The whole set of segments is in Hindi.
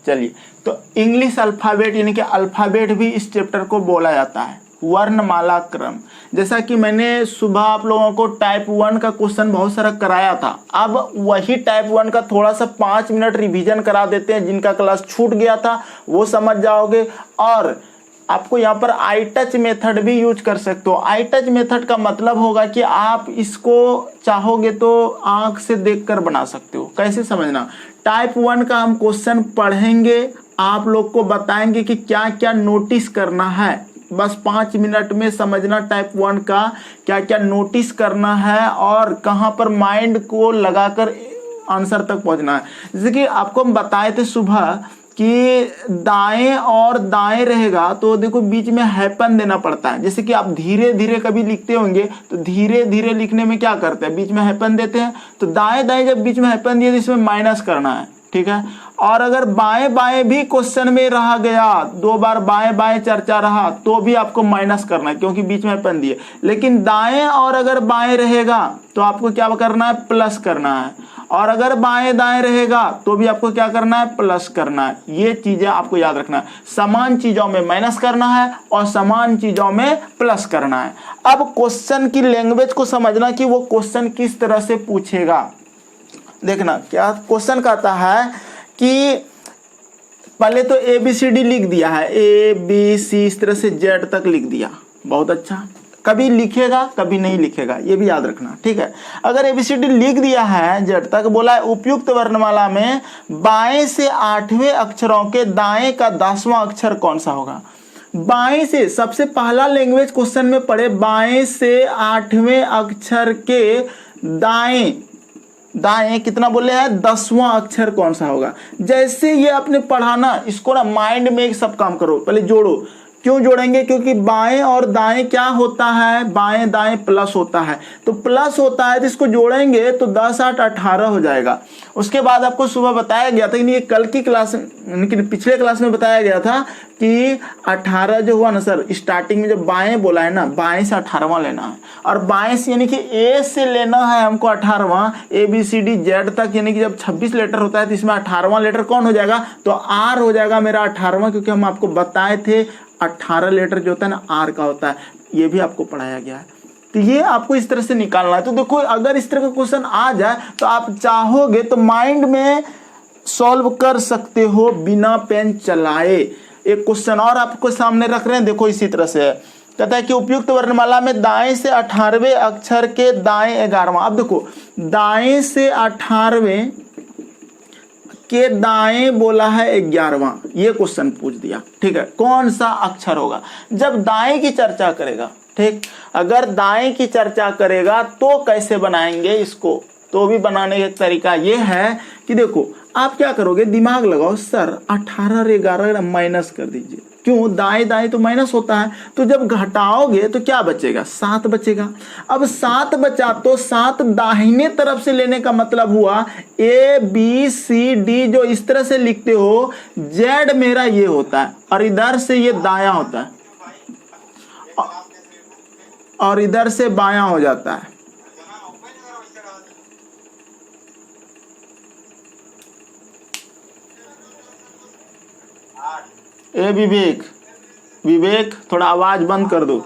चलिए, तो इंग्लिश अल्फ़ाबेट यानी कि अल्फ़ाबेट भी इस चैप्टर को बोला जाता है, वर्णमाला क्रम। जैसा कि मैंने सुबह आप लोगों को टाइप 1 का क्वेश्चन बहुत सारा कराया था, अब वही टाइप 1 का थोड़ा सा 5 मिनट रिवीजन करा देते हैं। जिनका क्लास छूट गया था वो समझ जाओगे। और आपको यहाँ पर आई टच मेथड भी यूज कर सकते हो। आई टच मेथड का मतलब होगा कि आप इसको चाहोगे तो आंख से देखकर बना सकते हो। कैसे समझना, टाइप 1 का हम क्वेश्चन पढ़ेंगे, आप लोग को बताएंगे कि क्या क्या नोटिस करना है। बस 5 मिनट में समझना टाइप 1 का क्या क्या नोटिस करना है और कहाँ पर माइंड को लगाकर आंसर तक पहुँचना है। जैसे कि आपको हम बताए थे सुबह कि दाएं और दाएं रहेगा तो देखो बीच में हैपन देना पड़ता है। जैसे कि आप धीरे धीरे कभी लिखते होंगे तो धीरे धीरे लिखने में क्या करते हैं, बीच में हैपन देते हैं। तो दाएं दाएं जब बीच में हैपन दिए तो इसमें माइनस करना है, ठीक है। और अगर बाएं बाएं भी क्वेश्चन में रहा गया, 2 बार बाएं बाएं चर्चा रहा तो भी आपको माइनस करना है क्योंकि बीच में हैपन दिए। लेकिन दाएं और अगर बाएं रहेगा तो आपको क्या करना है, प्लस करना है। और अगर बाएं दाएं रहेगा तो भी आपको क्या करना है, प्लस करना है। ये चीजें आपको याद रखना है। समान चीजों में माइनस करना है और समान चीजों में प्लस करना है। अब क्वेश्चन की लैंग्वेज को समझना कि वो क्वेश्चन किस तरह से पूछेगा। देखना क्या क्वेश्चन कहता है कि पहले तो ABCD लिख दिया है, ABC इस तरह से Z तक लिख दिया, बहुत अच्छा। कभी लिखेगा कभी नहीं लिखेगा, ये भी याद रखना, ठीक है। अगर ABCD लिख दिया है Z तक, बोला है उपयुक्त वर्णमाला में बाएं से 8वें अक्षरों के दाएं का 10वां अक्षर कौन सा होगा। बाएं से सबसे पहला लैंग्वेज क्वेश्चन में पढ़े, बाएं से 8वें अक्षर के दाएं दाएं कितना बोले हैं, 10वां अक्षर कौन सा होगा। जैसे ये आपने पढ़ाना, इसको ना माइंड में एक सब काम करो, पहले जोड़ो। क्यों जोड़ेंगे, क्योंकि बाएं और दाएं क्या होता है, बाएं दाएं प्लस होता है। तो प्लस होता है तो इसको जोड़ेंगे तो 10 8 18 हो जाएगा। उसके बाद आपको सुबह बताया गया था, ये कल की क्लास लेकिन पिछले क्लास में बताया गया था कि 18 जो हुआ ना सर, स्टार्टिंग में जब बाएं बोला है ना, बाएं से 18वां लेना है। और बाएं से यानी कि ए से लेना है हमको 18वां, ABCD Z तक, यानी कि जब 26 लेटर होता है तो इसमें 18वां लेटर कौन हो जाएगा, तो R हो जाएगा मेरा 18वां, क्योंकि हम आपको बताए थे 18 लेटर जो होता है ना R का होता है। ये भी आपको पढ़ाया गया है। तो ये आपको इस तरह से निकालना है। तो देखो अगर इस तरह का क्वेश्चन आ जाए तो आप चाहोगे तो माइंड में सॉल्व कर सकते हो बिना पेन चलाए। एक क्वेश्चन और आपको सामने रख रहे हैं, देखो इसी तरह से है। कहता है कि उपयुक्त वर्णमाला में दाएं से 18वें अक्षर के दाएं 11वां। अब देखो दाएं से 18वें के दाएं बोला है 11वां, ये क्वेश्चन पूछ दिया, ठीक है। कौन सा अक्षर होगा जब दाएं की चर्चा करेगा, ठीक। अगर दाएं की चर्चा करेगा तो कैसे बनाएंगे इसको, तो भी बनाने का तरीका ये है कि देखो आप क्या करोगे, दिमाग लगाओ, सर 18 और 11 माइनस कर दीजिए। क्यों, दाएं दाएं तो माइनस होता है, तो जब घटाओगे तो क्या बचेगा, 7 बचेगा। अब 7 बचा तो 7 दाहिने तरफ से लेने का मतलब हुआ ABCD जो इस तरह से लिखते हो, Z मेरा ये होता है और इधर से ये दायां होता है और इधर से बायां हो जाता है। ए विवेक, विवेक थोड़ा आवाज बंद कर दो।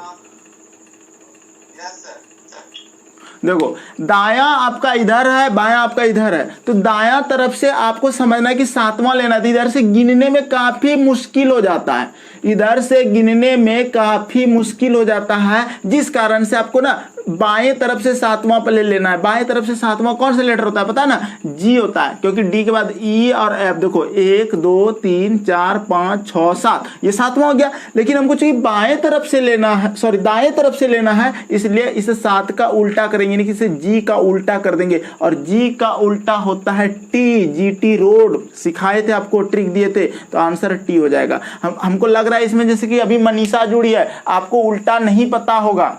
देखो दायां आपका इधर है, बायां आपका इधर है, तो दायां तरफ से आपको समझना है कि 7वां लेना था। इधर से गिनने में काफी मुश्किल हो जाता है, इधर से गिनने में काफी मुश्किल हो जाता है, जिस कारण से आपको ना बाएं तरफ से 7वां पे ले लेना है। बाएं तरफ से 7वां कौन सा लेटर होता है पता है ना, G होता है, क्योंकि D के बाद E और F। देखो 1 2 3 4 5 6 7, ये 7वां हो गया। लेकिन हमको चाहिए बाएं तरफ से लेना है, सॉरी दाएं तरफ से लेना है, इसलिए इसे 7 का उल्टा करेंगे, यानी कि इसे G का उल्टा कर देंगे। और G का उल्टा होता है T, GT रोड, सिखाए थे आपको, ट्रिक दिए थे, तो आंसर T हो जाएगा। हमको लग रहा है इसमें जैसे कि अभी मनीषा जुड़ी है, आपको उल्टा नहीं पता होगा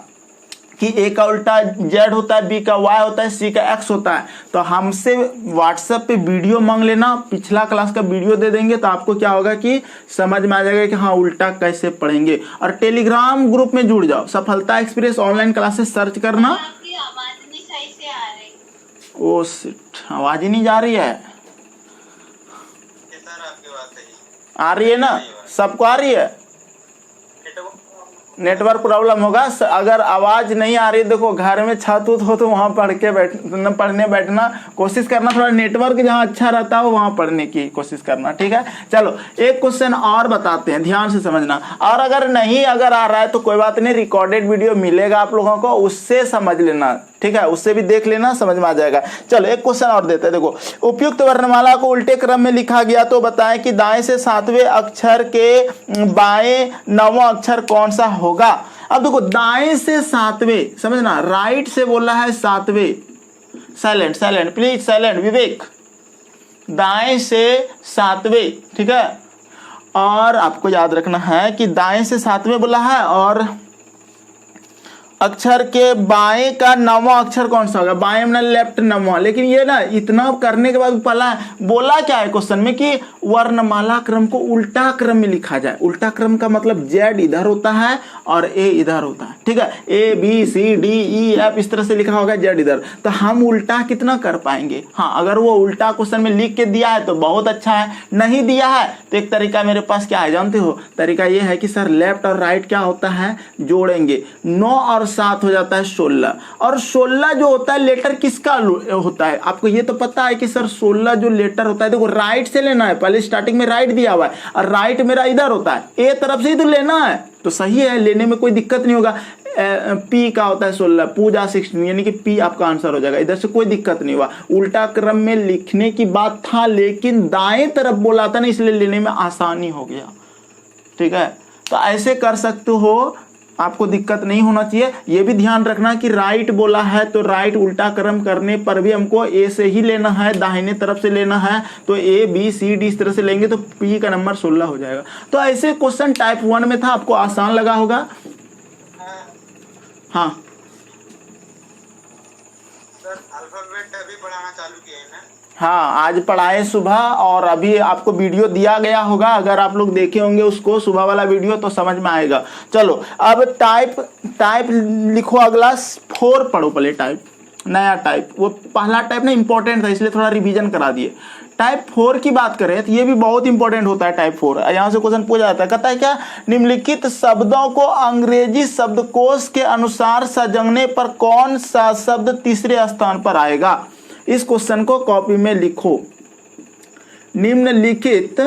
कि A का उल्टा Z होता है, B का Y होता है, C का X होता है। तो हमसे व्हाट्सएप पे वीडियो मांग लेना, पिछला क्लास का वीडियो दे देंगे, तो आपको क्या होगा कि समझ में आ जाएगा कि हाँ उल्टा कैसे पढ़ेंगे। और टेलीग्राम ग्रुप में जुड़ जाओ, सफलता एक्सप्रेस ऑनलाइन क्लासेस सर्च करना। आपकी आवाज नहीं सही से आ रही। ओ शिट, आवाज ही नहीं जा रही है। सर आपकी बात सही आ रही है ना, सबको आ रही है? नेटवर्क प्रॉब्लम होगा। अगर आवाज नहीं आ रही, देखो घर में छत उत हो तो वहां पढ़ने बैठना कोशिश करना, थोड़ा नेटवर्क जहां अच्छा रहता हो वहां पढ़ने की कोशिश करना, ठीक है। चलो एक क्वेश्चन और बताते हैं, ध्यान से समझना। और अगर आ रहा है तो कोई बात नहीं, रिकॉर्डेड वीडियो मिलेगा आप लोगों को, उससे समझ लेना, ठीक है, उससे भी देख लेना, समझ में आ जाएगा। चलो एक क्वेश्चन और देते हैं। देखो, उपयुक्त वर्णमाला को उल्टे क्रम में लिखा गया तो बताएं कि दाएं से 7वें अक्षर के बाएं 9वां अक्षर कौन सा होगा। अब देखो, दाएं से 7वें, समझना, राइट से बोला है 7वें, साइलेंट प्लीज, साइलेंट विवेक, दाएं से 7वें, ठीक है। और आपको याद रखना है कि दाएं से 7वें बोला है, और अक्षर के बाएं का 9वां अक्षर कौन सा होगा, बाएं में लेफ्ट 9वां। लेकिन ये ना इतना करने के बाद बोला क्या है क्वेश्चन में कि वर्णमाला क्रम को उल्टा क्रम में लिखा जाए। उल्टा क्रम का मतलब जेड इधर होता है और ए इधर होता है, ठीक है, A B C D E F इस तरह से लिखा होगा, जेड इधर। तो हम उल्टा कितना कर पाएंगे? हाँ, अगर वो उल्टा क्वेश्चन में लिख के दिया है तो बहुत अच्छा है, नहीं दिया है तो एक तरीका मेरे पास क्या है जानते हो? तरीका ये है कि सर लेफ्ट और राइट क्या होता है, जोड़ेंगे, 9 और 7 हो जाता है 16। और 16 जो होता है लेटर किसका होता है? आपको ये तो पता है कि सर 16 जो लेटर होता है, देखो राइट से लेना है, पहले स्टार्टिंग में राइट दिया हुआ है और राइट मेरा इधर होता है, ए तरफ से ही तो लेना है, तो सही है, लेने में कोई दिक्कत नहीं होगा। पी का होता है 16, पूजा 16, यानी कि पी आपका आंसर हो जाएगा, इधर से कोई दिक्कत नहीं हुआ। उल्टा क्रम में लिखने की बात था लेकिन दाएं तरफ बोला था ना, इसलिए लेने में आसानी हो गया, ठीक है। तो ऐसे कर सकते हो, आपको दिक्कत नहीं होना चाहिए। ये भी ध्यान रखना कि राइट बोला है तो राइट उल्टा क्रम करने पर भी हमको ए से ही लेना है, दाहिने तरफ से लेना है, तो ए बी सी डी इस तरह से लेंगे तो पी का नंबर 16 हो जाएगा। तो ऐसे क्वेश्चन टाइप 1 में था, आपको आसान लगा होगा। हाँ सर, अल्फाबेट अभी पढ़ाना चालू किया है ना? हाँ, आज पढ़ाए सुबह, और अभी आपको वीडियो दिया गया होगा, अगर आप लोग देखे होंगे उसको सुबह वाला वीडियो तो समझ में आएगा। चलो अब टाइप लिखो, अगला 4 पढ़ो, पहले टाइप, नया टाइप, वो पहला टाइप ना इंपॉर्टेंट था इसलिए थोड़ा रिवीजन करा दिए। टाइप 4 की बात करें तो ये भी बहुत इंपॉर्टेंट होता है। टाइप 4 यहाँ से क्वेश्चन पूछा जाता है, कहता है क्या, निम्नलिखित शब्दों को अंग्रेजी शब्दकोश के अनुसार सजाने पर कौन सा शब्द तीसरे स्थान पर आएगा। इस क्वेश्चन को कॉपी में लिखो। निम्नलिखित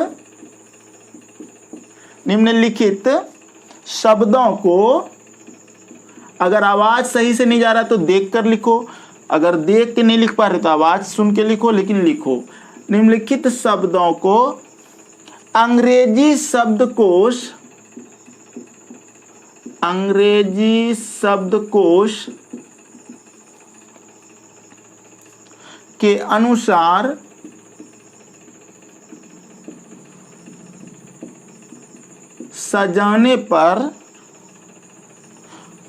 शब्दों को, अगर आवाज सही से नहीं जा रहा तो देख कर लिखो, अगर देख के नहीं लिख पा रहे तो आवाज सुन के लिखो, लेकिन लिखो। निम्नलिखित शब्दों को अंग्रेजी शब्दकोश के अनुसार सजाने पर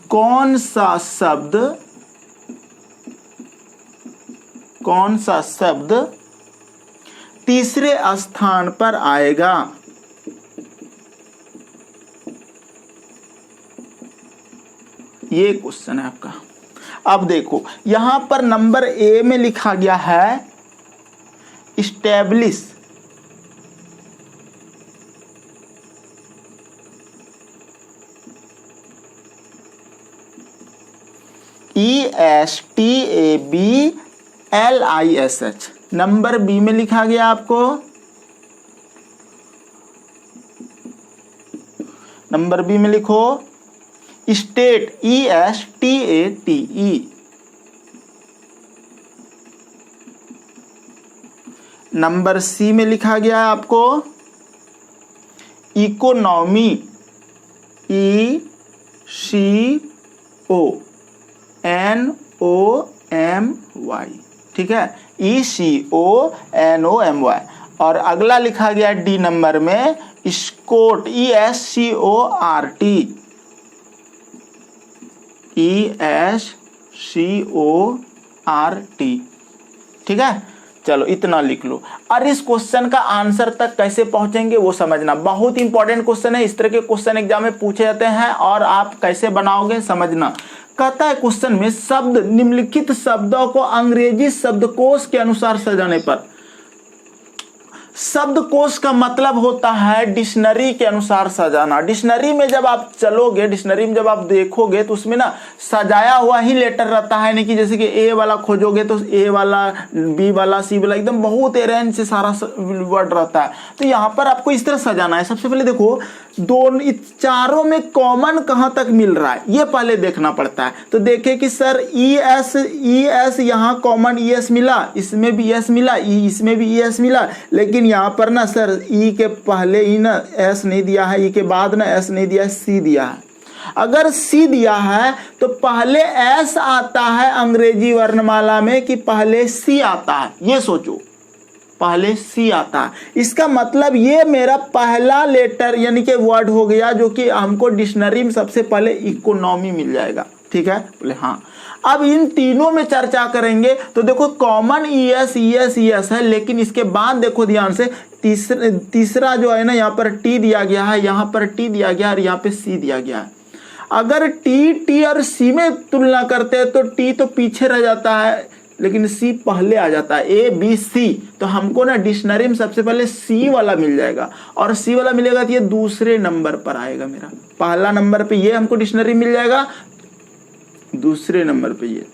कौन सा शब्द तीसरे स्थान पर आएगा। ये क्वेश्चन है आपका। अब देखो यहां पर नंबर ए में लिखा गया है इस्टेब्लिश, ESTABLISH। नंबर बी में लिखा गया आपको, नंबर बी में लिखो स्टेट, ESTATE। नंबर सी में लिखा गया है आपको इकोनॉमी, ECONOMY, ठीक है, ECONOMY। और अगला लिखा गया डी नंबर में स्कोट, ESCORT, ठीक है। चलो इतना लिख लो। और इस क्वेश्चन का आंसर तक कैसे पहुंचेंगे वो समझना, बहुत इंपॉर्टेंट क्वेश्चन है। इस तरह के क्वेश्चन एग्जाम में पूछे जाते हैं और आप कैसे बनाओगे समझना। कहता है क्वेश्चन में शब्द, निम्नलिखित शब्दों को अंग्रेजी शब्दकोश के अनुसार सजाने पर। शब्दकोश का मतलब होता है डिक्शनरी के अनुसार सजाना। डिक्शनरी में जब आप चलोगे, डिक्शनरी में जब आप देखोगे तो उसमें ना सजाया हुआ ही लेटर रहता है, नहीं कि जैसे कि ए वाला खोजोगे तो ए वाला, बी वाला, सी वाला, एकदम बहुत अरेंज से सारा वर्ड रहता है। तो यहाँ पर आपको इस तरह सजाना है। सबसे पहले देखो दोनों चारों में कॉमन कहाँ तक मिल रहा है ये पहले देखना पड़ता है। तो देखें कि सर ई एस यहाँ कॉमन ई एस मिला, इसमें भी एस मिला, इसमें भी ई एस मिला, लेकिन यहाँ पर ना सर ई के पहले ई ना एस नहीं दिया है, ई के बाद ना एस नहीं दिया है, सी दिया है। अगर सी दिया है तो पहले एस आता है अंग्रेजी वर्णमाला में कि पहले सी आता है, ये सोचो, पहले सी आता है। इसका मतलब ये मेरा पहला लेटर यानी कि वर्ड हो गया जो कि हमको डिक्शनरी में सबसे पहले इकोनॉमी मिल जाएगा। ठीक है, बोले हाँ। अब इन तीनों में चर्चा करेंगे तो देखो कॉमन ई एस है, लेकिन इसके बाद देखो ध्यान से तीसरा जो है ना, यहाँ पर टी दिया गया है, यहाँ पर टी दिया गया है और यहाँ पे सी दिया गया है। अगर टी और सी में तुलना करते हैं तो टी तो पीछे रह जाता है, लेकिन सी पहले आ जाता है, ए बी सी। तो हमको ना डिक्शनरी में सबसे पहले सी वाला मिल जाएगा, और सी वाला मिलेगा तो ये दूसरे नंबर पर आएगा मेरा। पहला नंबर पे ये हमको डिक्शनरी मिल जाएगा, दूसरे नंबर पे ये।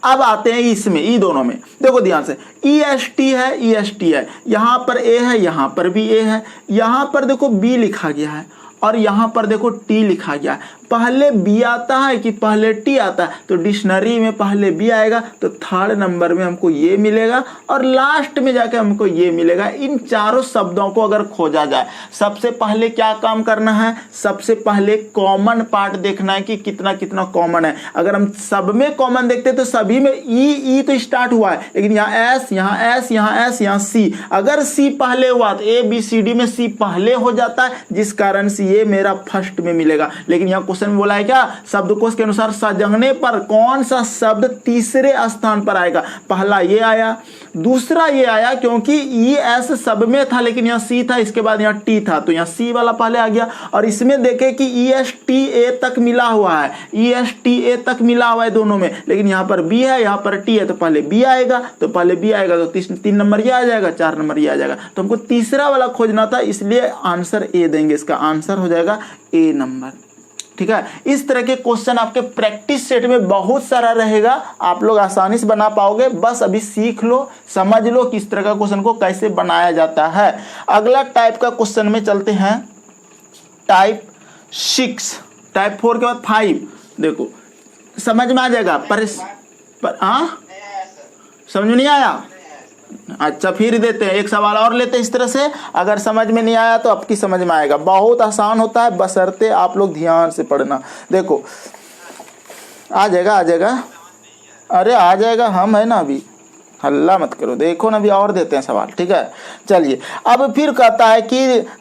अब आते हैं इसमें, ई दोनों में देखो ध्यान से, ई एस टी है, यहाँ पर ए है, यहाँ पर भी ए है, यहाँ पर देखो बी लिखा गया है और यहाँ पर देखो टी लिखा गया है। पहले बी आता है कि पहले टी आता है, तो डिक्शनरी में पहले बी आएगा, तो थर्ड नंबर में हमको ये मिलेगा और लास्ट में जाके हमको ये मिलेगा। इन चारों शब्दों को अगर खोजा जाए, सबसे पहले क्या काम करना है, सबसे पहले कॉमन पार्ट देखना है कि कितना कितना कॉमन है। अगर हम सब में कॉमन देखते हैं तो सभी में ई तो स्टार्ट हुआ है, लेकिन यहाँ एस, यहाँ एस, यहाँ एस, यहाँ सी। अगर सी पहले हुआ तो ए बी सी डी में सी पहले हो जाता है, जिस कारण से ये मेरा फर्स्ट में मिलेगा। लेकिन यहाँ क्वेश्चन में बोला है क्या, शब्दकोश के अनुसार सजने पर कौन सा शब्द तीसरे स्थान पर आएगा। पहला ये आया, दूसरा ये आया, क्योंकि ई एस सब में था लेकिन यहाँ सी था, इसके बाद यहाँ टी था, तो यहाँ सी वाला पहले आ गया। और इसमें देखे कि ई एस टी ए तक मिला हुआ है, ई एस टी ए तक मिला हुआ है दोनों में, लेकिन यहाँ पर बी है, यहाँ पर टी है, तो पहले बी आएगा, तो पहले बी आएगा तो तीन नंबर ये आ जाएगा, 4 नंबर ये आ जाएगा। तो हमको तीसरा वाला खोजना था, इसलिए आंसर ए देंगे, इसका आंसर हो जाएगा ए नंबर। ठीक है, इस तरह के क्वेश्चन आपके प्रैक्टिस सेट में बहुत सारा रहेगा, आप लोग आसानी से बना पाओगे। बस अभी सीख लो, समझ लो कि इस तरह का क्वेश्चन को कैसे बनाया जाता है। अगला टाइप का क्वेश्चन में चलते हैं, टाइप 6, टाइप 4 के बाद 5। देखो समझ में आ जाएगा, पर समझ में नहीं आया, अच्छा फिर देते हैं, एक सवाल और लेते हैं इस तरह से। अगर समझ में नहीं आया तो आपकी समझ में आएगा, बहुत आसान होता है, बशर्ते आप लोग ध्यान से पढ़ना। देखो आ जाएगा, अरे आ जाएगा, हम है ना, अभी हल्ला मत करो, देखो ना अभी और देते हैं सवाल। ठीक है, चलिए अब फिर कहता है कि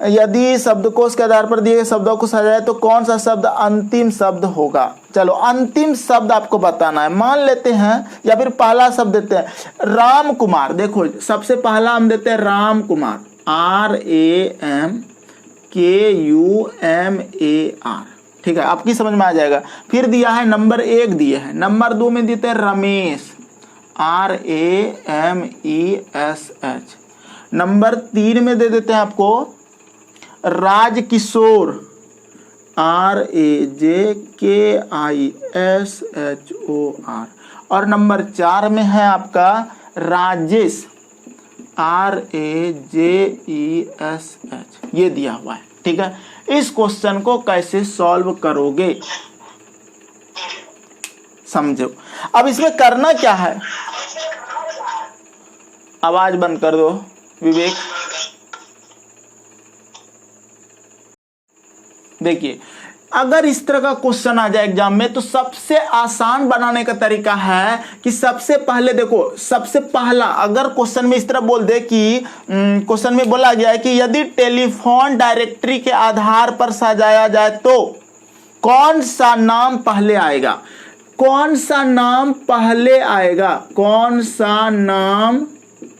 यदि शब्दकोश के आधार पर दिए गए शब्दों को सजाए तो कौन सा शब्द अंतिम शब्द होगा। चलो अंतिम शब्द आपको बताना है, मान लेते हैं, या फिर पहला शब्द देते हैं राम कुमार। देखो सबसे पहला हम देते हैं राम कुमार, RAMKUMAR। ठीक है, आपकी समझ में आ जाएगा। फिर दिया है नंबर 1 दिए हैं, नंबर 2 में देते हैं रमेश, RAMESH। नंबर 3 में दे देते हैं आपको राजकिशोर, RAJKISHOR। और नंबर 4 में है आपका राजेश, RAJESH। ये दिया हुआ है। ठीक है, इस क्वेश्चन को कैसे सॉल्व करोगे समझो। अब इसमें करना क्या है, आवाज बंद कर दो विवेक। देखिए अगर इस तरह का क्वेश्चन आ जाए एग्जाम में तो सबसे आसान बनाने का तरीका है कि सबसे पहले देखो, सबसे पहला अगर क्वेश्चन में इस तरह बोल दे कि क्वेश्चन में बोला गया है कि यदि टेलीफोन डायरेक्टरी के आधार पर सजाया जाए तो कौन सा नाम पहले आएगा, कौन सा नाम पहले आएगा, कौन सा नाम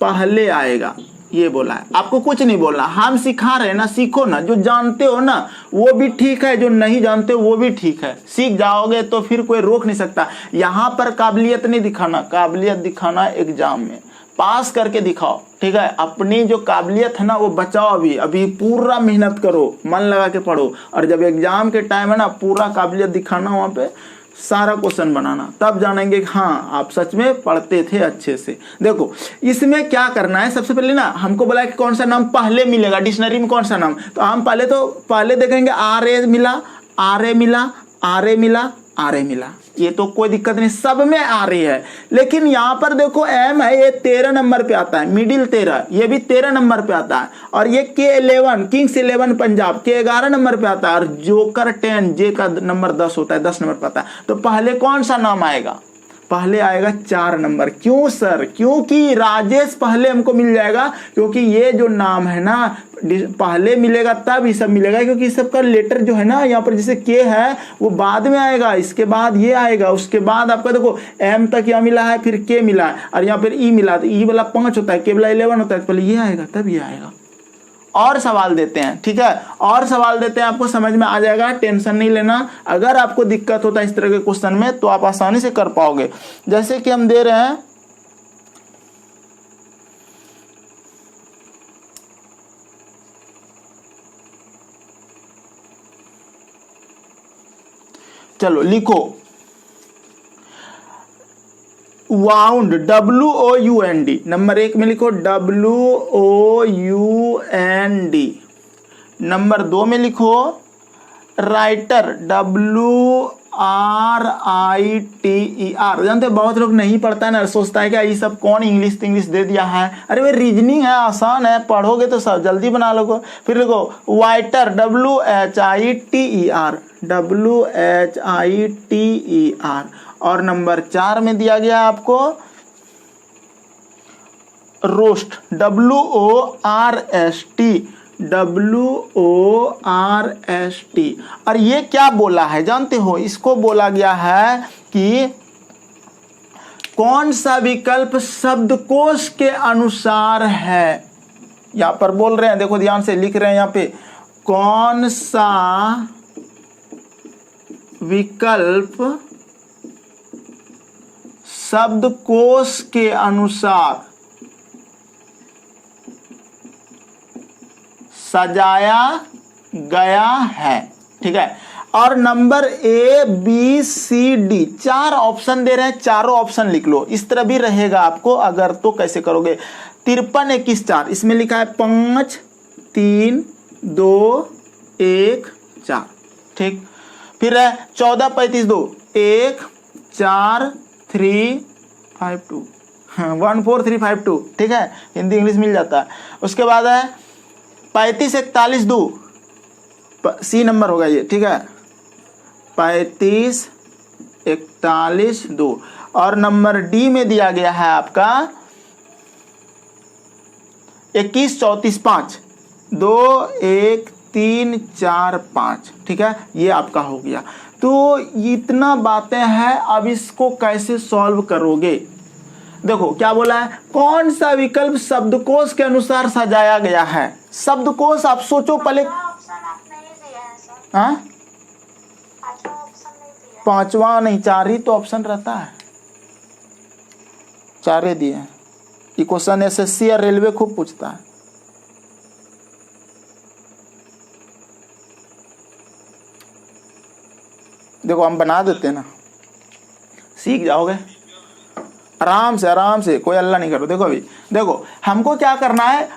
पहले आएगा, ये बोला है। आपको कुछ नहीं बोलना, हम सिखा रहे हैं ना, सीखो ना, जो जानते हो ना वो भी ठीक है, जो नहीं जानते हो वो भी ठीक है, सीख जाओगे तो फिर कोई रोक नहीं सकता। यहाँ पर काबिलियत नहीं दिखाना, काबिलियत दिखाना एग्जाम में। पास करके दिखाओ, ठीक है। अपनी जो काबिलियत है ना वो बचाओ, अभी पूरा मेहनत करो, मन लगा के पढ़ो, और जब एग्जाम के टाइम है ना पूरा काबिलियत दिखाना, वहाँ पे सारा क्वेश्चन बनाना, तब जानेंगे कि हाँ आप सच में पढ़ते थे अच्छे से। देखो इसमें क्या करना है, सबसे पहले ना हमको बोला कि कौन सा नाम पहले मिलेगा डिक्शनरी में, कौन सा नाम, तो हम पहले देखेंगे आर मिला, आर मिला, आर मिला, आर मिला, ये तो कोई दिक्कत नहीं, सब में आ रही है। लेकिन यहाँ पर देखो एम है, ये 13 नंबर पे आता है, मिडिल 13, ये भी 13 नंबर पे आता है, और ये K11 Kings 11 Punjab K11 number पे आता है, और जोकर 10 जे का नंबर 10 होता है, 10 नंबर पे आता है। तो पहले कौन सा नाम आएगा, पहले आएगा 4 नंबर। क्यों सर, क्योंकि राजेश पहले हमको मिल जाएगा, क्योंकि ये जो नाम है ना पहले मिलेगा तब ये सब मिलेगा, क्योंकि इस सब का लेटर जो है ना यहाँ पर जैसे के है वो बाद में आएगा, इसके बाद ये आएगा, उसके बाद आपका देखो एम तक यहाँ मिला है, फिर के मिला है, और यहाँ पर ई मिला, तो ई वाला 5 होता है, के वाला 11 होता है, तो पहले ये आएगा तब ये आएगा। और सवाल देते हैं, ठीक है, और सवाल देते हैं, आपको समझ में आ जाएगा, टेंशन नहीं लेना। अगर आपको दिक्कत होता है इस तरह के क्वेश्चन में तो आप आसानी से कर पाओगे। जैसे कि हम दे रहे हैं, चलो लिखो वाउंड, WOUND, नंबर 1 में लिखो WOUND, नंबर 2 में लिखो राइटर, WRITER। जानते बहुत लोग नहीं पढ़ता है ना, सोचता है कि ये सब कौन इंग्लिश दे दिया है, अरे वे रीजनिंग है, आसान है, पढ़ोगे तो सब जल्दी बना लोगे। फिर लिखो वाइटर, WHITER, और नंबर 4 में दिया गया आपको रोस्ट, WORST। और ये क्या बोला है जानते हो, इसको बोला गया है कि कौन सा विकल्प शब्दकोश के अनुसार है। यहां पर बोल रहे हैं, देखो ध्यान से लिख रहे हैं यहां पे, कौन सा विकल्प शब्दकोश के अनुसार सजाया गया है, ठीक है। और नंबर ABCD 4 ऑप्शन दे रहे हैं, चारों ऑप्शन लिख लो, इस तरह भी रहेगा आपको, अगर तो कैसे करोगे, 53 21 4, इसमें लिखा है 5 3 2 1 4, ठीक। फिर है 14 35 2 1 4 3 5 2, 1 4 3 5 2, ठीक है, हिंदी इंग्लिश मिल जाता है। उसके बाद है 35 41 2, सी नंबर होगा ये, ठीक है, 35 41 2, और नंबर डी में दिया गया है आपका 21 34 5 2 1 3 4 5, ठीक है, ये आपका हो गया। तो इतना बातें हैं, अब इसको कैसे सॉल्व करोगे। देखो क्या बोला है, कौन सा विकल्प शब्दकोश के अनुसार सजाया गया है। शब्दकोश आप सोचो पहले, ऑप्शन आप नहीं दिए हैं सर, हाँ पांचवा ऑप्शन नहीं दिया। 5वां नहीं, 4 ही तो ऑप्शन रहता है, 4 दिए हैं। ये क्वेश्चन SSC या रेलवे खूब पूछता है। देखो हम बना देते हैं ना, सीख जाओगे आराम से, कोई अल्लाह नहीं करो। देखो अभी देखो हमको क्या करना है,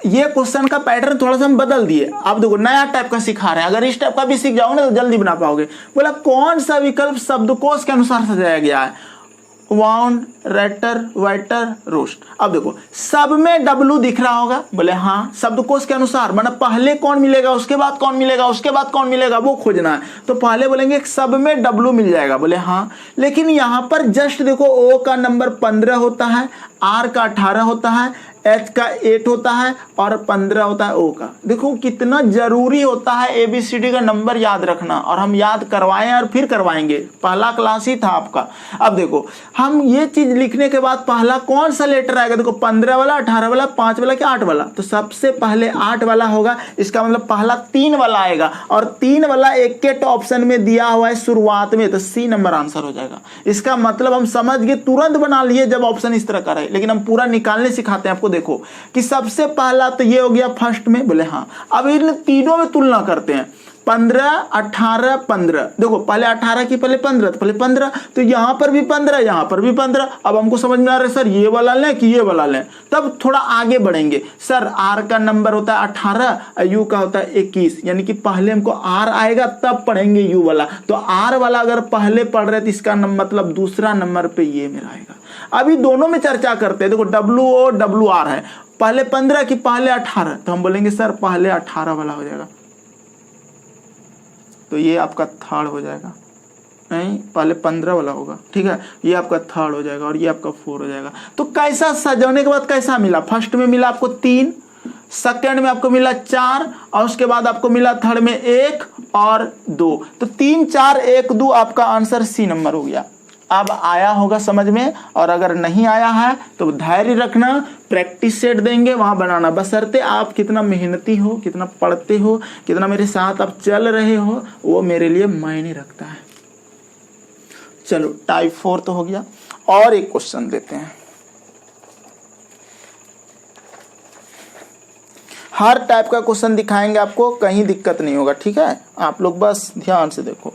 ये क्वेश्चन का पैटर्न थोड़ा सा हम बदल दिए। आप देखो नया टाइप का सिखा रहे हैं, अगर इस टाइप का भी सीख जाओगे ना तो जल्दी बना पाओगे। बोला कौन सा विकल्प शब्दकोश के अनुसार सजाया गया है, वाउंड, राइटर, वाइटर, रोस्ट। अब देखो सब में W दिख रहा होगा, बोले हाँ, शब्दकोश के अनुसार, मतलब पहले कौन मिलेगा, उसके बाद कौन मिलेगा, उसके बाद कौन मिलेगा, वो खोजना है। तो पहले बोलेंगे सब में W मिल जाएगा, बोले हाँ। लेकिन यहाँ पर जस्ट देखो O का नंबर 15 होता है, R का 18 होता है, H का 8 होता है और 15 होता है O का। देखो कितना जरूरी होता है ABCD का नंबर याद रखना, और हम याद करवाएं और फिर करवाएंगे, पहला क्लास ही था आपका। अब देखो हम ये चीज लिखने के बाद पहला कौन सा लेटर आएगा, देखो 15 वाला, 18 वाला, 5 वाला कि 8 वाला, तो सबसे पहले 8 वाला होगा। इसका मतलब पहला 3 वाला आएगा, और 3 वाला एक के ऑप्शन में दिया हुआ है शुरुआत में, तो C नंबर आंसर हो जाएगा। इसका मतलब हम समझ गए, तुरंत बना लिए जब ऑप्शन इस तरह का रहे, लेकिन हम पूरा निकालने सिखाते हैं आपको। देखो कि सबसे पहला तो ये हो गया फर्स्ट में, बोले हाँ। अब इन तीनों में तुलना करते हैं, 15, 18, 15। देखो पहले 18 की पहले 15, तो पहले 15, तो यहां पर भी 15, यहां पर भी 15। अब हमको समझ में आ रहा है सर ये वाला लें कि ये वाला लें, तब थोड़ा आगे बढ़ेंगे। सर R का नंबर होता है 18 और U का होता है 21, यानी कि पहले हमको R आएगा तब पढ़ेंगे U वाला। तो R वाला अगर पहले पढ़ रहे तो इसका मतलब दूसरा नंबर पे ये मेरा आएगा। अभी दोनों में चर्चा करते हैं। देखो WO WR है, पहले 15 की पहले 18, तो हम बोलेंगे सर पहले 18 वाला हो जाएगा, तो ये आपका थर्ड हो जाएगा। नहीं, पहले 15 वाला होगा, ठीक है, ये आपका थर्ड हो जाएगा और ये आपका 4 हो जाएगा। तो कैसा सजाने के बाद कैसा मिला, फर्स्ट में मिला आपको 3, सेकंड में आपको मिला 4, और उसके बाद आपको मिला थर्ड में 1 और 2, तो 3 4 1 2 आपका आंसर C नंबर हो गया। अब आया होगा समझ में, और अगर नहीं आया है तो धैर्य रखना, प्रैक्टिस सेट देंगे वहां बनाना, बशर्ते आप कितना मेहनती हो, कितना पढ़ते हो, कितना मेरे साथ आप चल रहे हो, वो मेरे लिए मायने रखता है। चलो टाइप 4 तो हो गया, और एक क्वेश्चन देते हैं। हर टाइप का क्वेश्चन दिखाएंगे आपको, कहीं दिक्कत नहीं होगा, ठीक है, आप लोग बस ध्यान से देखो।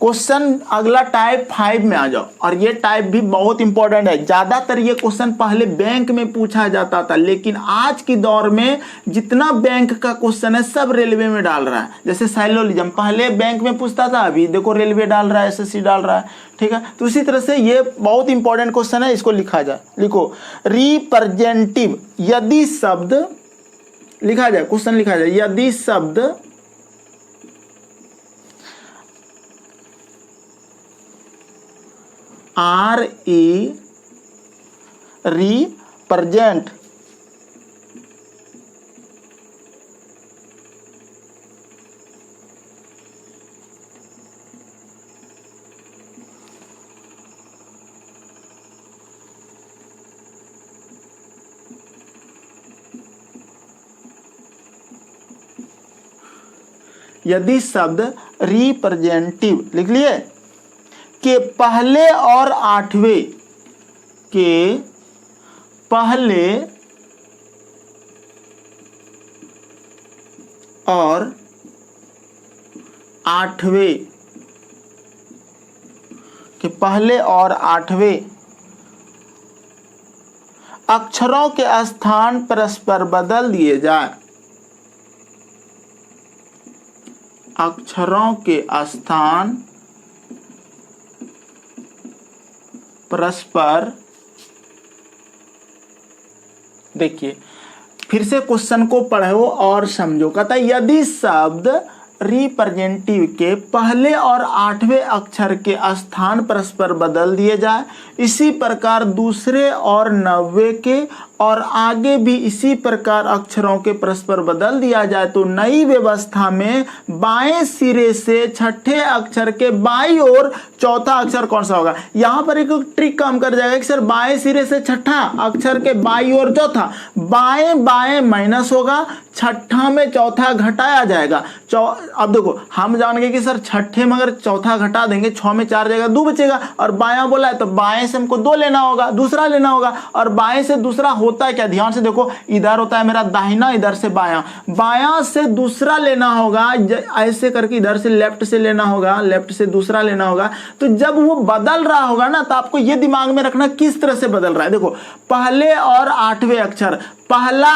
क्वेश्चन अगला टाइप 5 में आ जाओ, और ये टाइप भी बहुत इंपॉर्टेंट है। ज्यादातर ये क्वेश्चन पहले बैंक में पूछा जाता था, लेकिन आज की दौर में जितना बैंक का क्वेश्चन है सब रेलवे में डाल रहा है। जैसे साइलोलिज्म पहले बैंक में पूछता था, अभी देखो रेलवे डाल रहा है, SSC डाल रहा है, ठीक है। तो उसी तरह से ये बहुत इंपॉर्टेंट क्वेश्चन है, इसको लिखा जाए। लिखो रिप्रेजेंटेटिव, यदि शब्द लिखा जाए, क्वेश्चन लिखा जाए, यदि शब्द RE रिप्रेजेंट यदि शब्द रिप्रेजेंटिव लिख लिए के पहले और 8वें के पहले और 8वें के पहले और 8वें अक्षरों के स्थान परस्पर बदल दिए जाए, अक्षरों के स्थान परस्पर, देखिए फिर से क्वेश्चन को पढ़ो और समझो। कहता है यदि शब्द रिप्रेजेंटिव के पहले और 8वें अक्षर के स्थान परस्पर बदल दिए जाए, इसी प्रकार दूसरे और 9वें के और आगे भी इसी प्रकार अक्षरों के परस्पर बदल दिया जाए, तो नई व्यवस्था में बाएं सिरे से छठे अक्षर के बाईं ओर चौथा अक्षर कौन सा होगा। यहां पर एक ट्रिक काम कर जाएगा कि सर बाएं सिरे से छठा अक्षर के बाईं ओर चौथा, बाएं बाएं माइनस होगा, छठा में चौथा घटाया जाएगा। अब देखो हम जान गए कि सर छठे में अगर चौथा घटा देंगे 6 में 4 जाएगा, 2 बचेगा, और बायां बोला है तो बाएं से हमको 2 लेना होगा, दूसरा लेना होगा, और बाएं से दूसरा होता है क्या, ध्यान से देखो, इधर होता है मेरा दाहिना, इधर से बायां, बायां से दूसरा लेना होगा, ऐसे करके इधर से लेफ्ट से लेना होगा, लेफ्ट से दूसरा लेना होगा। तो जब वो बदल रहा होगा ना, तो आपको ये दिमाग में रखना किस तरह से बदल रहा है। देखो पहले और 8वें अक्षर, पहला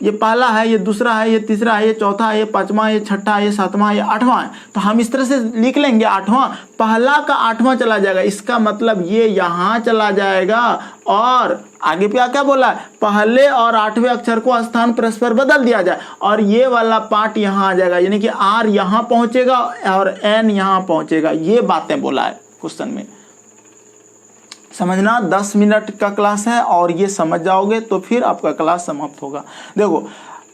ये पहला है, ये दूसरा है, ये तीसरा है, ये चौथा है, ये पांचवा, ये छठा, ये सातवां, ये आठवां है, तो हम इस तरह से लिख लेंगे। आठवां, पहला का 8वां चला जाएगा, इसका मतलब ये यहां चला जाएगा, और आगे पे क्या बोला है, पहले और 8वें अक्षर को स्थान परस्पर बदल दिया जाए, और ये वाला पार्ट यहां आ जाएगा, यानी कि R यहां पहुंचेगा और N यहां पहुंचेगा। ये बातें बोला है क्वेश्चन में, समझना 10 मिनट का क्लास है और ये समझ जाओगे तो फिर आपका क्लास समाप्त होगा। देखो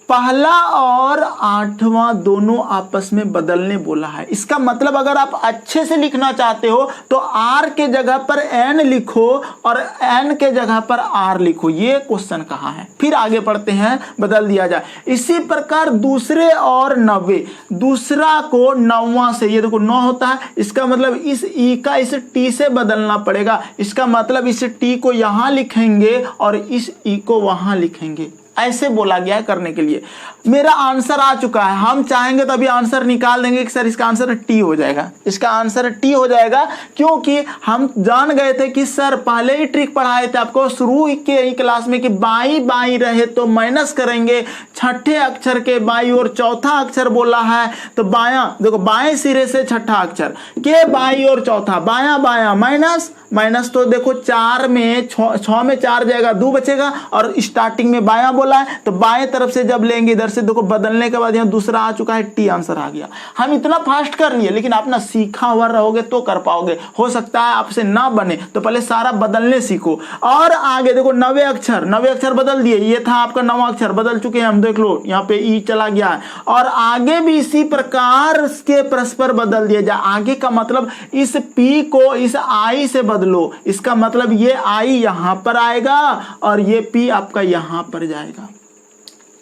पहला और 8वां दोनों आपस में बदलने बोला है। इसका मतलब अगर आप अच्छे से लिखना चाहते हो तो R के जगह पर N लिखो और N के जगह पर R लिखो। ये क्वेश्चन कहाँ है, फिर आगे पढ़ते हैं, बदल दिया जाए। इसी प्रकार दूसरे और 90, दूसरा को 9वां से, ये देखो 9 होता है, इसका मतलब इस E का इस T से बदलना पड़ेगा। इसका मतलब इस T को यहाँ लिखेंगे और इस E को वहाँ लिखेंगे। ऐसे बोला गया है करने के लिए। मेरा आंसर आ चुका है, हम चाहेंगे तो अभी आंसर निकाल देंगे कि सर इसका आंसर टी हो जाएगा। इसका आंसर टी हो जाएगा क्योंकि हम जान गए थे कि सर पहले ही ट्रिक पढ़ाए थे आपको शुरू के ही क्लास में कि बाई बाई रहे तो माइनस करेंगे, छठे अक्षर के बाई और चौथा अक्षर बोला है तो बायां, देखो बाएं सिरे से छठा अक्षर के बाई और चौथा, बायां बायां माइनस माइनस, तो देखो 4 में 6 में 4 जाएगा, 2 बचेगा और स्टार्टिंग में बायां बोला है तो बाएं तरफ से जब लेंगे इधर से, देखो बदलने के बाद यहाँ दूसरा आ चुका है, टी आंसर आ गया। हम इतना फास्ट कर लिए, लेकिन आप ना सीखा हुआ रहोगे तो कर पाओगे। हो सकता है आपसे ना बने तो पहले सारा बदलने सीखो। और आगे देखो 9वें अक्षर बदल दिए, ये था आपका 9वां अक्षर, बदल चुके हैं हम, देख लो यहाँ पे ई चला गया है। और आगे भी इसी प्रकार के परस्पर बदल दिया जाए। आगे का मतलब इस पी को इस आई से बदलो, इसका मतलब ये आई यहां पर आएगा और ये पी आपका यहां पर जाएगा,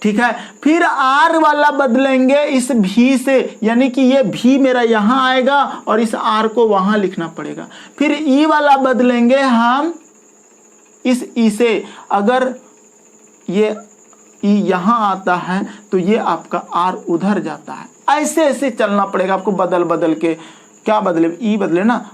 ठीक है। फिर आर वाला बदलेंगे इस भी से, यानी कि ये भी मेरा यहां आएगा और इस आर को वहां लिखना पड़ेगा। फिर ई वाला बदलेंगे हम इस ई से, अगर ये ई यहां आता है तो ये आपका आर उधर जाता है। ऐसे ऐसे चलना पड़ेगा आपको, बदल बदल के। क्या बदले, ई बदले ना,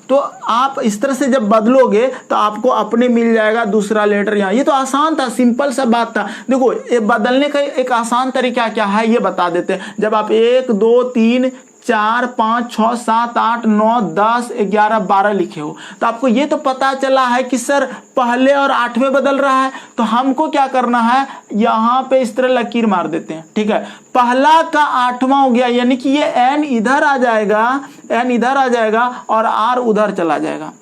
तो आप इस तरह से जब बदलोगे तो आपको अपने मिल जाएगा दूसरा लेटर यहाँ। ये तो आसान था, सिंपल सा बात था। देखो ये बदलने का एक आसान तरीका क्या है ये बता देते हैं। जब आप 1 2 3 4 5 6 7 8 9 10 11 12 लिखे हो तो आपको ये तो पता चला है कि सर पहले और 8वें बदल रहा है, तो हमको क्या करना है, यहाँ पे इस तरह लकीर मार देते हैं, ठीक है। पहला का 8वां हो गया, यानी कि ये एन इधर आ जाएगा और आर उधर चला जाएगा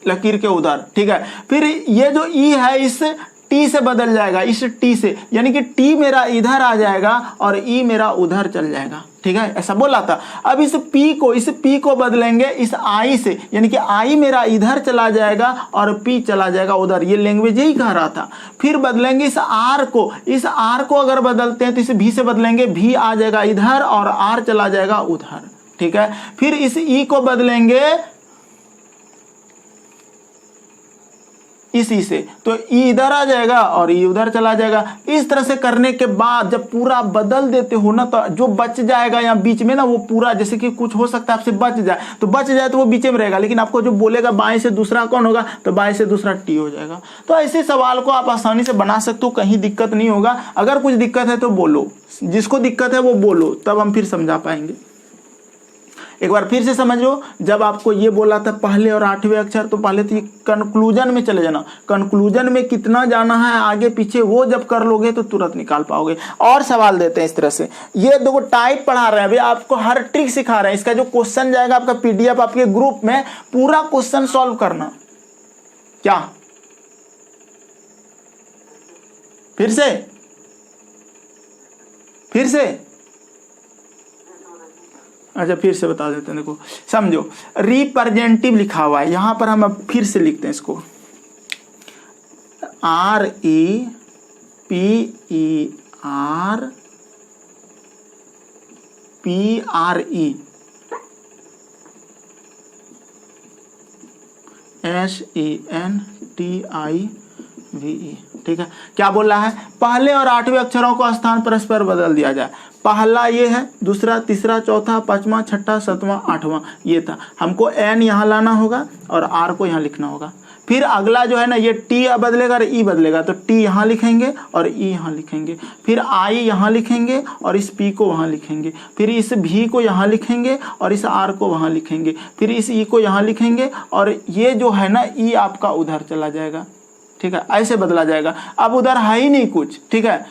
लकीर के उधर, ठीक है। फिर ये जो ई है इस टी से बदल जाएगा, इस टी से, यानी कि टी मेरा इधर आ जाएगा और ई मेरा उधर चल जाएगा, ठीक है, ऐसा बोला था। अब इस पी को बदलेंगे इस आई से, यानी कि आई मेरा इधर चला जाएगा और पी चला जाएगा उधर। ये लैंग्वेज यही कह रहा था। फिर बदलेंगे इस आर को अगर बदलते हैं तो इस भी से बदलेंगे, भी आ जाएगा इधर और आर चला जाएगा उधर, ठीक है। फिर इस ई को बदलेंगे इसी से, तो ई इधर आ जाएगा और ई उधर चला जाएगा। इस तरह से करने के बाद जब पूरा बदल देते हो ना, तो जो बच जाएगा यहाँ बीच में ना, वो पूरा, जैसे कि कुछ हो सकता है आपसे बच जाए तो वो बीच में रहेगा, लेकिन आपको जो बोलेगा बाएं से दूसरा कौन होगा, तो बाएं से दूसरा टी हो जाएगा। तो ऐसे सवाल को आप आसानी से बना सकते हो, कहीं दिक्कत नहीं होगा। अगर कुछ दिक्कत है तो बोलो, जिसको दिक्कत है वो बोलो, तब हम फिर समझा पाएंगे। एक बार फिर से समझ लो, जब आपको ये बोला था पहले और 8वें अक्षर, तो पहले तो ये कंक्लूजन में चले जाना। कंक्लूजन में कितना जाना है आगे पीछे, वो जब कर लोगे तो तुरंत निकाल पाओगे। और सवाल देते हैं इस तरह से, ये देखो टाइप पढ़ा रहे हैं अभी, आपको हर ट्रिक सिखा रहे हैं। इसका जो क्वेश्चन जाएगा आपका पीडीएफ आपके ग्रुप में, पूरा क्वेश्चन सॉल्व करना। क्या फिर से अच्छा फिर से बता देते हैं। देखो समझो, रिप्रेजेंटेटिव लिखा हुआ है, यहां पर हम अब फिर से लिखते हैं इसको, REPRESENTIVE, ठीक है। क्या बोल रहा है, पहले और 8वें अक्षरों को स्थान परस्पर बदल दिया जाए। पहला ये है, दूसरा, तीसरा, चौथा, पांचवा, छठा, सातवां, आठवां, ये था। हमको एन यहाँ लाना होगा और आर को यहाँ लिखना होगा। फिर अगला जो है ना, ये टी बदलेगा और ई बदलेगा, तो टी यहाँ लिखेंगे और ई यहाँ लिखेंगे। फिर आई यहाँ लिखेंगे और इस पी को वहाँ लिखेंगे। फिर इस भी को यहाँ लिखेंगे और इस आर को वहाँ लिखेंगे। फिर इस ई को यहाँ लिखेंगे और ये जो है ना, ई आपका उधर चला जाएगा, ठीक है। ऐसे बदला जाएगा। अब उधर है ही नहीं कुछ, ठीक है।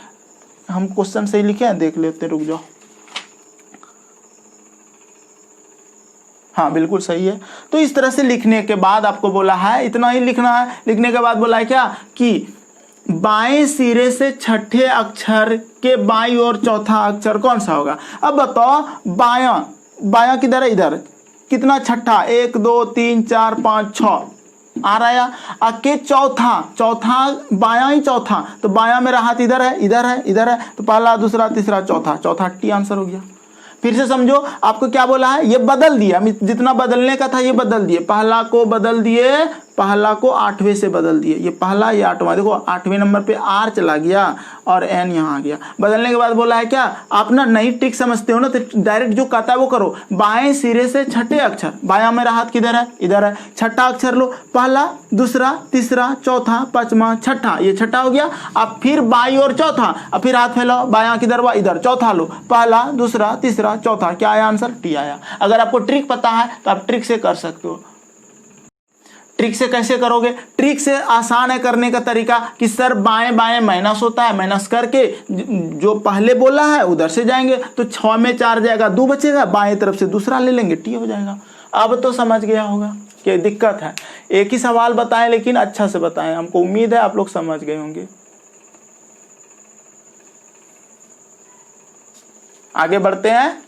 हम क्वेश्चन सही लिखे हैं, देख लेते, रुक जाओ। हाँ बिल्कुल सही है। तो इस तरह से लिखने के बाद आपको बोला है, इतना ही लिखना है। लिखने के बाद बोला है क्या कि बाएं सिरे से छठे अक्षर के बाईं ओर चौथा अक्षर कौन सा होगा। अब बताओ बायां, बायां किधर है, इधर। कितना छठा, 1 2 3 4 5 6 आ रहा है। आके चौथा, चौथा बायां ही चौथा, तो बायां मेरा हाथ इधर है, इधर है, इधर है, तो पहला दूसरा तीसरा चौथा, चौथा टी आंसर हो गया। फिर से समझो, आपको क्या बोला है, ये बदल दिया, जितना बदलने का था ये बदल दिए। पहला को बदल दिए, पहला को 8वें से बदल दिए, ये पहला ये 8वां। देखो 8वें नंबर पे आर चला गया और एन यहाँ आ गया। बदलने के बाद बोला है क्या, आप ना नई ट्रिक समझते हो ना, तो डायरेक्ट जो कहता है वो करो। बाएं सिरे से छठे अक्षर, बायां मेरा हाथ किधर है, इधर है, छठा अक्षर लो, पहला दूसरा तीसरा चौथा पांचवा छठा, ये छठा हो गया। अब फिर बाई और चौथा, अब फिर हाथ फैलाओ, बायां किधर हुआ, इधर, चौथा लो, पहला दूसरा तीसरा चौथा, क्या आया आंसर, टी आया। अगर आपको ट्रिक पता है तो आप ट्रिक से कर सकते हो। ट्रिक से कैसे करोगे, ट्रिक से आसान है करने का तरीका कि सर बाएं बाएं माइनस होता है, माइनस करके जो पहले बोला है उधर से जाएंगे, तो 6 में 4 जाएगा, 2 बचेगा, बाएं तरफ से दूसरा ले लेंगे, टी हो जाएगा। अब तो समझ गया होगा कि दिक्कत है। एक ही सवाल बताएं लेकिन अच्छा से बताएं, हमको उम्मीद है आप लोग समझ गए होंगे। आगे बढ़ते हैं।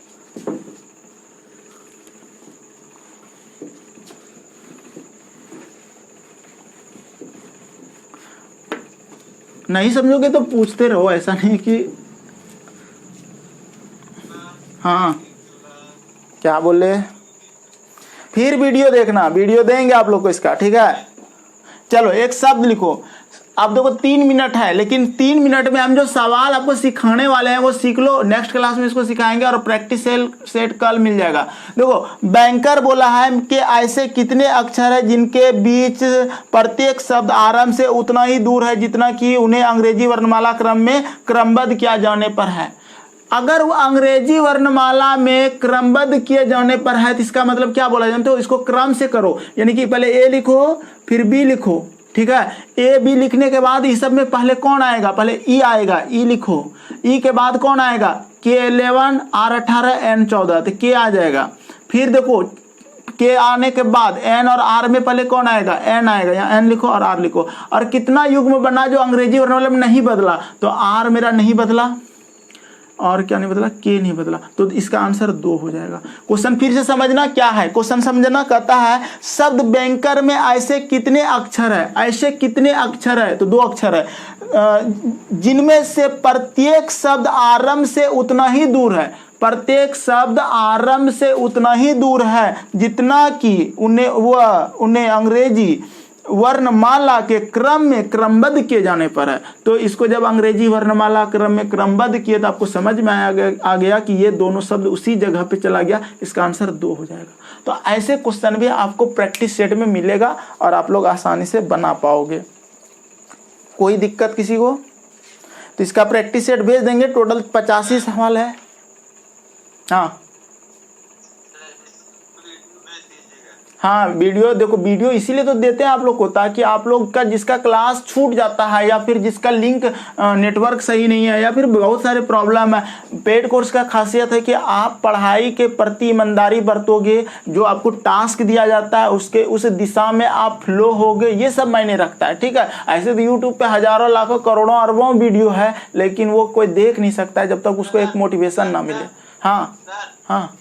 नहीं समझोगे तो पूछते रहो, ऐसा नहीं कि हाँ क्या बोले। फिर वीडियो देखना, वीडियो देंगे आप लोग को इसका, ठीक है। चलो एक शब्द लिखो। अब देखो 3 मिनट है, लेकिन 3 मिनट में हम जो सवाल आपको सिखाने वाले हैं वो सीख लो, नेक्स्ट क्लास में इसको सिखाएंगे और प्रैक्टिस सेट कल मिल जाएगा। देखो बैंकर बोला है कि ऐसे कितने अक्षर है जिनके बीच प्रत्येक शब्द आरंभ से उतना ही दूर है जितना कि उन्हें अंग्रेजी वर्णमाला क्रम में क्रमबद्ध किया जाने पर है। अगर वो अंग्रेजी वर्णमाला में क्रमबद्ध किए जाने पर है तो इसका मतलब क्या बोला जानते हो, इसको क्रम से करो, यानी कि पहले ए लिखो फिर बी लिखो, ठीक है। ए बी लिखने के बाद इस सब में पहले कौन आएगा, पहले ई आएगा, ई लिखो। ई के बाद कौन आएगा, के 11 आर 18 एन 14, तो के आ जाएगा। फिर देखो के आने के बाद एन और आर में पहले कौन आएगा, एन आएगा, यहाँ एन लिखो और आर लिखो। और कितना युग्म बना जो अंग्रेजी वर्णमाला में नहीं बदला, तो आर मेरा नहीं बदला और क्या नहीं बदला, के नहीं बदला, तो इसका आंसर 2 हो जाएगा। क्वेश्चन फिर से समझना क्या है, क्वेश्चन समझना, कहता है शब्द बैंकर में ऐसे कितने अक्षर है, ऐसे कितने अक्षर है, तो 2 अक्षर है, जिनमें से प्रत्येक शब्द आरंभ से उतना ही दूर है, प्रत्येक शब्द आरंभ से उतना ही दूर है जितना कि उन्हें अंग्रेजी वर्णमाला के क्रम में क्रमबद्ध किए जाने पर है। तो इसको जब अंग्रेजी वर्णमाला क्रम में क्रमबद्ध किए तो आपको समझ में आ गया कि ये दोनों शब्द उसी जगह पे चला गया, इसका आंसर 2 हो जाएगा। तो ऐसे क्वेश्चन भी आपको प्रैक्टिस सेट में मिलेगा और आप लोग आसानी से बना पाओगे। कोई दिक्कत किसी को, तो इसका प्रैक्टिस सेट भेज देंगे, टोटल 85 सवाल है। हाँ हाँ वीडियो देखो, वीडियो इसीलिए तो देते हैं आप लोग को ताकि आप लोग का जिसका क्लास छूट जाता है या फिर जिसका लिंक नेटवर्क सही नहीं है या फिर बहुत सारे प्रॉब्लम है, पेड कोर्स का खासियत है कि आप पढ़ाई के प्रति ईमानदारी बरतोगे, जो आपको टास्क दिया जाता है उसके उस दिशा में आप फ्लो होगे, ये सब मायने रखता है, ठीक है। ऐसे तो यूट्यूब पे हजारों लाखों करोड़ों अरबों वीडियो है लेकिन वो कोई देख नहीं सकता है जब तक उसको एक मोटिवेशन ना मिले। हाँ हाँ